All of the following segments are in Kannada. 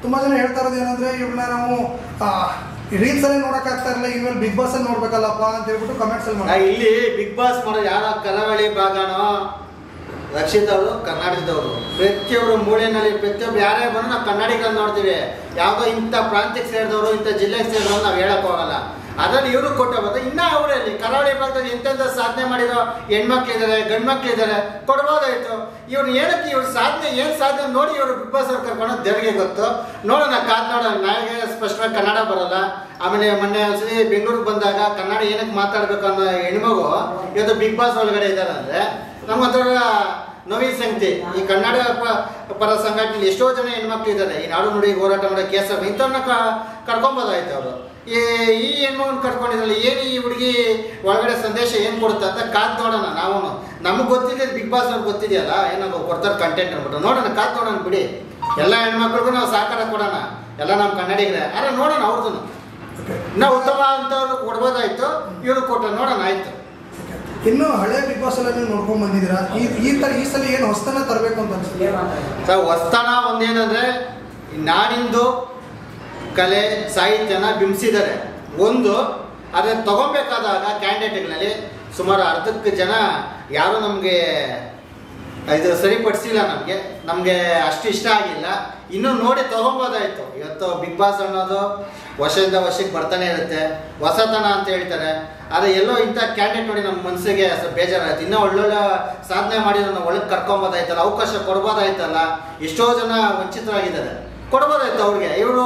ತುಂಬ ಜನ ಹೇಳ್ತಾ ಇರೋದು ಏನಂದರೆ ಇವ್ರನ್ನ ನಾವು ರೀಲ್ಸಲ್ಲೇ ನೋಡೋಕ್ಕಾಗ್ತಾ ಇರಲಿಲ್ಲ, ಇನ್ಮೇಲೆ ಬಿಗ್ ಬಾಸಲ್ಲಿ ನೋಡ್ಬೇಕಲ್ಲಪ್ಪ ಅಂತ ಹೇಳ್ಬಿಟ್ಟು ಕಮೆಂಟ್ಸಲ್ಲಿ ಮಾಡಿ. ಇಲ್ಲಿ ಬಿಗ್ ಬಾಸ್ ಮಾಡೋ ಯಾರೋ ಕರಾವಳಿ ಭಾಗನೋ ರಕ್ಷಿತ್ ಅವರು ಕರ್ನಾಟಕದವರು, ಪ್ರತಿಯೊಬ್ಬರು ಮೂಲೆಯಲ್ಲಿ ಪ್ರತಿಯೊಬ್ಬರು ಯಾರೇ ಬಂದು ನಾವು ಕನ್ನಡಿಗರನ್ನು ನೋಡ್ತೀವಿ. ಯಾವುದೋ ಇಂಥ ಪ್ರಾಂತ್ಯಕ್ಕೆ ಸೇರಿದವರು ಇಂಥ ಜಿಲ್ಲೆಗೆ ಸೇರಿದವರು ನಾವು ಹೇಳಕ್ ಹೋಗಲ್ಲ. ಅದರಲ್ಲಿ ಇವರು ಕೊಟ್ಟಬಹುದು. ಇನ್ನೂ ಅವರಲ್ಲಿ ಕರಾವಳಿ ಭಾಗದಲ್ಲಿ ಎಂತೆಂಥ ಸಾಧನೆ ಮಾಡಿರೋ ಹೆಣ್ಮಕ್ಳಿದ್ದಾರೆ, ಗಂಡು ಮಕ್ಳಿದ್ದಾರೆ, ಕೊಡ್ಬೋದಾಯ್ತು. ಇವ್ರು ಏನಕ್ಕೆ ಇವ್ರ ಸಾಧನೆ ಏನು ಸಾಧನೆ ನೋಡಿ ಇವರು ಬಿಗ್ ಬಾಸ್ ಅವ್ರು ಕರ್ಕೊಂಡು ದೇವರಿಗೆ ಗೊತ್ತು. ನೋಡೋಣ, ಕಾದ್ ನೋಡೋಣ. ನನಗೆ ಸ್ಪಷ್ಟವಾಗಿ ಕನ್ನಡ ಬರಲ್ಲ. ಆಮೇಲೆ ಮೊನ್ನೆ ಒಂದ್ಸಲಿ ಬೆಂಗಳೂರಿಗೆ ಬಂದಾಗ ಕನ್ನಡ ಏನಕ್ಕೆ ಮಾತಾಡ್ಬೇಕು ಅನ್ನೋ ಹೆಣ್ಮಗು ಇವತ್ತು ಬಿಗ್ ಬಾಸ್ ಒಳಗಡೆ ಇದ್ದಾರೆ ಅಂದರೆ ನಮ್ಮಂಥವ್ರ ನೋವಿ ಸಂಗತಿ. ಈ ಕನ್ನಡ ಪರ ಸಂಘಟನೆಯಲ್ಲಿ ಎಷ್ಟೋ ಜನ ಹೆಣ್ಮಕ್ಳು ಇದ್ದಾರೆ, ಈ ನಾಡು ನುಡಿ ಹೋರಾಟ ಮಾಡೋ ಕೇಸ ಇಂಥವ್ರನ್ನ ಕರ್ಕೊಬೋದಾಯ್ತು ಅವರು. ಈ ಹೆಣ್ಮಗನ ಕರ್ಕೊಂಡಿದ್ರಲ್ಲ, ಏನು ಈ ಹುಡುಗಿ ಒಳಗಡೆ ಸಂದೇಶ ಏನು ಕೊಡುತ್ತೆ ಅಂತ ಕಾದ್ ನೋಡೋಣ. ನಾವು ನಮಗೆ ಗೊತ್ತಿದೆ, ಬಿಗ್ ಬಾಸ್ ಅವ್ರಿಗೆ ಗೊತ್ತಿದೆಯಲ್ಲ ಏನೋ ಕೊಡ್ತಾರೆ ಕಂಟೆಂಟ್ ಅಂದ್ಬಿಟ್ಟು. ನೋಡೋಣ, ಕಾದ್ ನೋಡೋಣ ಬಿಡಿ. ಎಲ್ಲ ಹೆಣ್ಮಕ್ಳಿಗೂ ನಾವು ಸಹಕಾರ ಕೊಡೋಣ, ಎಲ್ಲ ನಮ್ಮ ಕನ್ನಡಿಗರೇ. ಆದ್ರೆ ನೋಡೋಣ ಅವ್ರದ್ದು ನಾವು ಉತ್ತಮ ಅಂತವ್ರು ಕೊಡ್ಬೋದಾಯ್ತು, ಇವರು ಕೊಟ್ಟ ನೋಡೋಣ ಆಯ್ತು. ಇನ್ನು ಹಳೆ ಬಿಗ್ ಬಾಸ್ ಎಲ್ಲ ನೀವು ನೋಡ್ಕೊಂಡ್ ಬಂದಿದ್ದೀರಾ, ಈ ಸಲ ಏನು ಹೊಸತನ ತರಬೇಕು ಅಂತ ಅನ್ಸುತ್ತೆ ಸರ್? ಹೊಸತನ ಒಂದೇನಂದ್ರೆ ನಾಡಿಂದು ಕಲೆ ಸಾಹಿತ್ಯನ ಬಿಂಬಿಸಿದ್ದಾರೆ. ಒಂದು ಅದನ್ನು ತಗೊಬೇಕಾದಾಗ ಕ್ಯಾಂಡಿಡೇಟ್ಗಳಲ್ಲಿ ಸುಮಾರು ಅರ್ಧಕ್ಕೆ ಜನ ಯಾರೂ ನಮಗೆ ಇದು ಸರಿಪಡಿಸಿಲ್ಲ, ನಮಗೆ ಅಷ್ಟು ಇಷ್ಟ ಆಗಿಲ್ಲ. ಇನ್ನೂ ನೋಡಿ ತಗೊಬೋದಾಯ್ತು. ಇವತ್ತು ಬಿಗ್ ಬಾಸ್ ಅನ್ನೋದು ವರ್ಷದಿಂದ ವರ್ಷಕ್ಕೆ ಬರ್ತಾನೆ ಇರುತ್ತೆ, ಹೊಸತನ ಅಂತ ಹೇಳ್ತಾರೆ. ಆದರೆ ಎಲ್ಲೋ ಇಂಥ ಕ್ಯಾಂಡಿಡೇಟ್ ನೋಡಿ ನಮ್ಮ ಮನಸ್ಸಿಗೆ ಬೇಜಾರಾಯ್ತು. ಇನ್ನೂ ಒಳ್ಳೊಳ್ಳೆ ಸಾಧನೆ ಮಾಡಿದ್ರು ನಾವು ಒಳಗೆ ಕರ್ಕೊಬೋದಾಯ್ತಲ್ಲ, ಅವಕಾಶ ಕೊಡ್ಬೋದಾಯ್ತಲ್ಲ. ಎಷ್ಟೋ ಜನ ವಂಚಿತರಾಗಿದ್ದಾರೆ, ಕೊಡ್ಬೋದಾಯ್ತು ಅವ್ರಿಗೆ. ಇವರು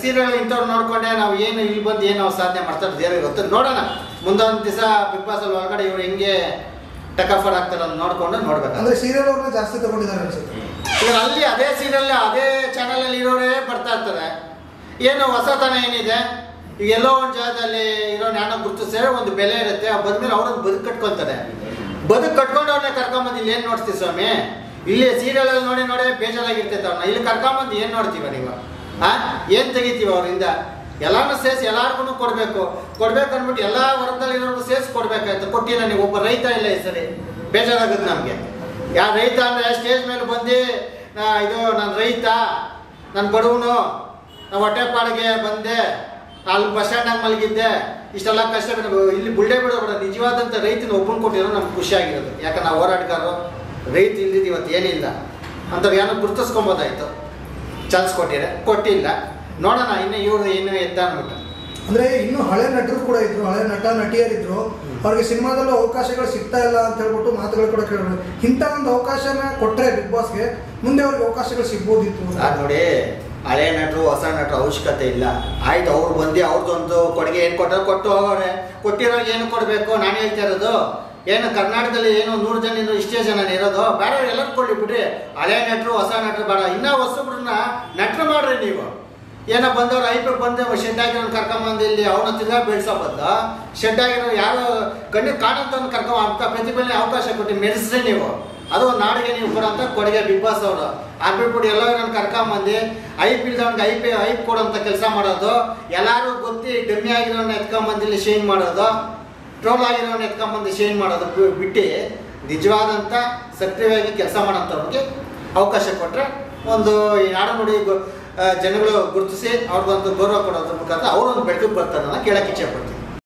ಸೀರಿಯಲ್ ಇಂಥವ್ರು ನೋಡ್ಕೊಂಡೆ ನಾವು ಏನು ಇಲ್ಲಿ ಬಂದು ಏನು ಅವ್ರು ಸಾಧನೆ ಮಾಡ್ತಾರೆ ದೇವರಿಗೆ ಗೊತ್ತು. ನೋಡೋಣ ಮುಂದೊಂದು ದಿವಸ ಬಿಗ್ ಬಾಸಲ್ಲಿ ಒಳಗಡೆ ಇವ್ರು ಹೆಂಗೆ ಟಕಫರ್ ಆಗ್ತಾರೆ ಅಂತ ನೋಡ್ಕೊಂಡು ನೋಡ್ಬೇಕು. ಅಂದರೆ ಸೀರಿಯಲ್ ಅವ್ರನ್ನ ಜಾಸ್ತಿ ತಗೊಂಡಿದ್ದಾರೆ ಅನ್ಸುತ್ತೆ. ಈಗ ಅಲ್ಲಿ ಅದೇ ಸೀರಿಯಲ್ ಅದೇ ಚಾನಲಲ್ಲಿ ಇರೋರೇ ಬರ್ತಾ ಇರ್ತಾರೆ. ಏನು ಹೊಸತನ ಏನಿದೆ? ಈಗ ಎಲ್ಲೋ ಒಂದು ಜಾಗದಲ್ಲಿ ಇರೋ ಜ್ಞಾನ ಗುರುತಿಸಿದ್ರೆ ಒಂದು ಬೆಲೆ ಇರುತ್ತೆ. ಬಂದ್ಮೇಲೆ ಅವ್ರನ್ನ ಬದುಕು ಕಟ್ಕೊತಾರೆ. ಬದುಕು ಕಟ್ಕೊಂಡು ಅವ್ರನ್ನ ಕರ್ಕೊಂಬಂದು ಇಲ್ಲಿ ಏನು ನೋಡ್ತೀವಿ ಸ್ವಾಮಿ? ಇಲ್ಲಿ ಸೀರಿಯಲಲ್ಲಿ ನೋಡಿ ಬೇಜಾರಾಗಿರ್ತೈತೆ ಅವ್ರನ್ನ. ಇಲ್ಲಿ ಕರ್ಕೊಂಬಂದು ಏನು ನೋಡ್ತೀವ ನೀವು? ಏನು ತೆಗಿತೀವಿ ಅವರಿಂದ? ಎಲ್ಲಾನು ಸೇರಿಸಿ ಎಲ್ಲಾರ್ಗು ಕೊಡಬೇಕು ಅಂದ್ಬಿಟ್ಟು ಎಲ್ಲ ವರ್ಗದಲ್ಲಿರೋರ್ಗು ಸೇರಿಸಿ ಕೊಡ್ಬೇಕಾಯ್ತು. ಕೊಟ್ಟಿಲ್ಲ ನೀವು. ಒಬ್ಬ ರೈತ ಇಲ್ಲ ಈ ಸರಿ, ಬೇಜಾರಾಗುತ್ತೆ ನಮಗೆ. ಯಾರು ರೈತ ಅಂದರೆ ಸ್ಟೇಜ್ ಮೇಲೆ ಬಂದು ಇದು ನಾನು ರೈತ, ನಾನು ಬಡವನು, ನಾವು ಹೊಟ್ಟೆಪಾಡಿಗೆ ಬಂದೆ, ಅಲ್ಲಿ ಬಸ್ ಸ್ಟ್ಯಾಂಡಾಗಿ ಮಲಗಿದ್ದೆ, ಇಷ್ಟೆಲ್ಲ ಕಷ್ಟ. ಇಲ್ಲಿ ಬುಳ್ಳೆ ಬಿಡೋಬೇಡ, ನಿಜವಾದಂಥ ರೈತನ ಒಬ್ಬನ ಕೊಟ್ಟಿರೋ ನಮ್ಗೆ ಖುಷಿಯಾಗಿರೋದು. ಯಾಕಂದ್ರೆ ನಾವು ಹೋರಾಟಗಾರರು, ರೈತ ಇಲ್ದಿದ್ದು ಇವತ್ತು ಏನಿಲ್ಲ ಅಂಥವ್ರು ಏನೋ ಗುರುತಿಸ್ಕೊಬೋದಾಯ್ತು. ಚಾನ್ಸ್ ಕೊಟ್ಟಿಲ್ಲ. ನೋಡೋಣ ಇನ್ನು ಇವರು ಏನು ಎದ್ದ ಅಂದ್ಬಿಟ್ಟು. ಅಂದರೆ ಇನ್ನೂ ಹಳೆ ನಟರು ಕೂಡ ಇದ್ರು, ಹಳೆ ನಟ ನಟಿಯರಿದ್ರು, ಅವ್ರಿಗೆ ಸಿನಿಮಾದಲ್ಲೂ ಅವಕಾಶಗಳು ಸಿಗ್ತಾ ಇಲ್ಲ ಅಂತ ಹೇಳ್ಬಿಟ್ಟು ಮಾತುಗಳು ಕೂಡ ಕೇಳೋದು. ಇಂಥ ಒಂದು ಅವಕಾಶನ ಕೊಟ್ಟರೆ ಬಿಗ್ ಬಾಸ್ಗೆ ಮುಂದೆ ಅವ್ರಿಗೆ ಅವಕಾಶಗಳು ಸಿಗ್ಬೋದಿತ್ತು. ನೋಡಿ, ಹಳೆ ನಟರು ಹೊಸ ನಟರು ಅವಶ್ಯಕತೆ ಇಲ್ಲ. ಆಯ್ತು, ಅವ್ರು ಬಂದು ಅವ್ರದ್ದೊಂದು ಕೊಡುಗೆ ಏನು ಕೊಟ್ಟು ಹೋಗೋರೆ. ಕೊಟ್ಟಿರೋರಿಗೆ ಏನು ಕೊಡಬೇಕು? ನಾನು ಹೇಳ್ತಾ ಇರೋದು ಏನು ಕರ್ನಾಟಕದಲ್ಲಿ ಏನು 100 ಜನ ಇಷ್ಟೇ ಜನ ಇರೋದು ಬೇಡ, ಎಲ್ಲರೂ ಕೊಡ್ಲಿ ಬಿಡ್ರಿ. ಹಳೆ ನಟರು ಹೊಸ ನಟರು ಬೇಡ, ಇನ್ನೂ ಹೊಸಬ್ರನ್ನ ನಟರು ಮಾಡ್ರಿ ನೀವು. ಏನೋ ಬಂದವ್ರು ಐಪಿ ಬಂದು ಶೆಡ್ ಆಗಿರೋ ಕರ್ಕೊಂಬಂದು ಇಲ್ಲಿ ಅವನ್ನ ತಿರ್ಗಾ ಬೆಳೆಸೋ ಬದ್ದು ಶೆಡ್ ಆಗಿರೋ ಯಾರು ಕಣ್ಣಿಗೆ ಕಾಣಂತವ್ನು ಅಂತ ಪ್ರತಿಭೆಯಲ್ಲಿ ಅವಕಾಶ ಕೊಟ್ಟು ಮೆರೆಸ್ರಿ ನೀವು. ಅದು ನಾಡಿಗೆ ನೀವು ಕೊಡೋಂಥ ಕೊಡುಗೆ ಬಿಗ್ ಬಾಸ್ ಅವರು. ಆಗ್ಬಿಟ್ಬಿಟ್ಟು ಎಲ್ಲೋ ನಾನು ಕರ್ಕೊಂಬಂದು ಐಪ್ ಇಲ್ದವ್ನಿಗೆ ಐಪ್ ಕೊಡೋಂಥ ಕೆಲಸ ಮಾಡೋದು. ಎಲ್ಲರೂ ಗೊತ್ತಿ ಡಮ್ಮಿ ಆಗಿರೋನ್ನ ಎತ್ಕೊಂಬಂದು ಇಲ್ಲಿ ಶೇನ್ ಮಾಡೋದು, ಟ್ರೋಲ್ ಆಗಿರೋನ್ನ ಎತ್ಕೊಂಬಂದು ಶೇನ್ ಮಾಡೋದು ಬಿಟ್ಟು ನಿಜವಾದಂಥ ಸಕ್ರಿಯವಾಗಿ ಕೆಲಸ ಮಾಡೋಂಥವ್ರಿಗೆ ಅವಕಾಶ ಕೊಟ್ಟರೆ ಒಂದು ಈ ನಾಡು ನುಡಿ ಜನಗಳು ಗುರುತಿಸಿ ಅವ್ರಿಗೊಂದು ಗೌರವ ಕೊಡೋದ್ರ ಮುಖಾಂತರ ಅವರೊಂದು ಬೆಳಕಿಗೆ ಬರ್ತಾರೆ ಅನ್ನೋ ಕೇಳಕ್ಕೆ ಇಚ್ಛೆ ಪಡ್ತಾರೆ.